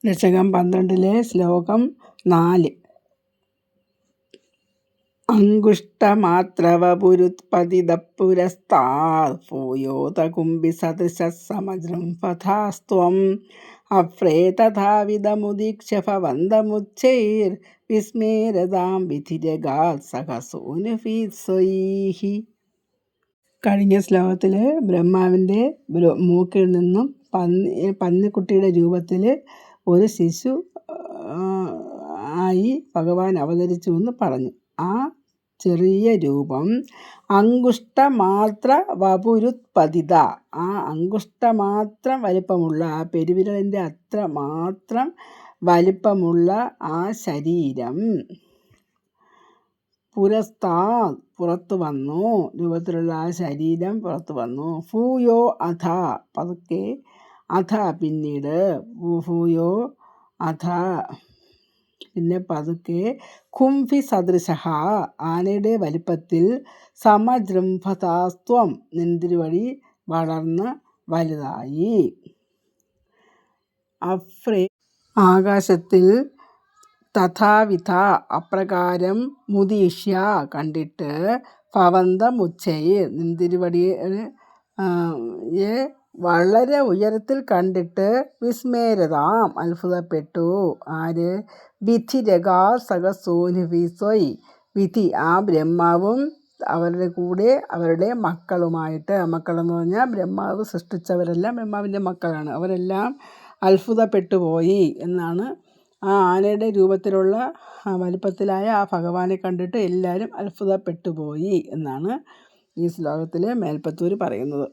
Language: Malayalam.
ദശകം 12 ശ്ലോകം 4. അങ്കുഷ്ടമാത്രവപുരുത്പതിതഃപുരസ്താത് ഭൂയോതകുംഭിസദൃശഃ സമജൃംഭഥാസ്ത്വം അഫ്രേ തഥാവിധമുദീക്ഷ്യ ഭവന്തമുച്ചൈർവിസ്മേരതാം വിധിരഗാത് സഹസോനുഭീത്സ്വൈഃ. കഴിഞ്ഞ ശ്ലോകത്തിൽ ബ്രഹ്മാവിൻ്റെ മൂക്കിൽ നിന്നും പന്നിക്കുട്ടിയുടെ രൂപത്തിൽ ഒരു ശിശു ആയി ഭഗവാൻ അവതരിച്ചു എന്ന് പറഞ്ഞു. ആ ചെറിയ രൂപം അങ്കുഷ്ടമാത്ര വപുരുത്പതിത, ആ അങ്കുഷ്ടമാത്രം വലിപ്പമുള്ള, ആ പെരുവിരലിൻ്റെ അത്ര മാത്രം വലിപ്പമുള്ള ആ ശരീരം പുറത്തു വന്നു, രൂപത്തിലുള്ള ആ ശരീരം പുറത്തു വന്നു. ഭൂയോ അധ, പതുക്കെ, അധ പിന്നീട്, ഭൂയോ അധ പിന്നെ പതുക്കെ, കുംഭി സദൃശഃ ആനയുടെ വലിപ്പത്തിൽ, സമജൃംഭതാസ്ത്വം നെന്തിരുവടി വളർന്ന് വലുതായി. അഫ്രേ ആകാശത്തിൽ, തഥാവിധ അപ്രകാരം, മുദീക്ഷ്യ കണ്ടിട്ട്, ഭവന്തമുച്ചൈർ നെന്തിരുവടിയെ വളരെ ഉയരത്തിൽ കണ്ടിട്ട്, വിസ്മേരതാം അത്ഭുതപ്പെട്ടു. ആര്? വിധിരഗാർ സഹസോനുഭീത്സ്വൈ, വിധി ആ ബ്രഹ്മാവും അവരുടെ കൂടെ അവരുടെ മക്കളുമായിട്ട്, മക്കളെന്ന് പറഞ്ഞാൽ ബ്രഹ്മാവ് സൃഷ്ടിച്ചവരെല്ലാം ബ്രഹ്മാവിൻ്റെ മക്കളാണ്, അവരെല്ലാം അത്ഭുതപ്പെട്ടു പോയി എന്നാണ്. ആ ആനയുടെ രൂപത്തിലുള്ള വലിപ്പത്തിലായ ആ ഭഗവാനെ കണ്ടിട്ട് എല്ലാവരും അത്ഭുതപ്പെട്ടു പോയി എന്നാണ് ഈ ശ്ലോകത്തിൽ മേൽപ്പത്തൂർ പറയുന്നത്.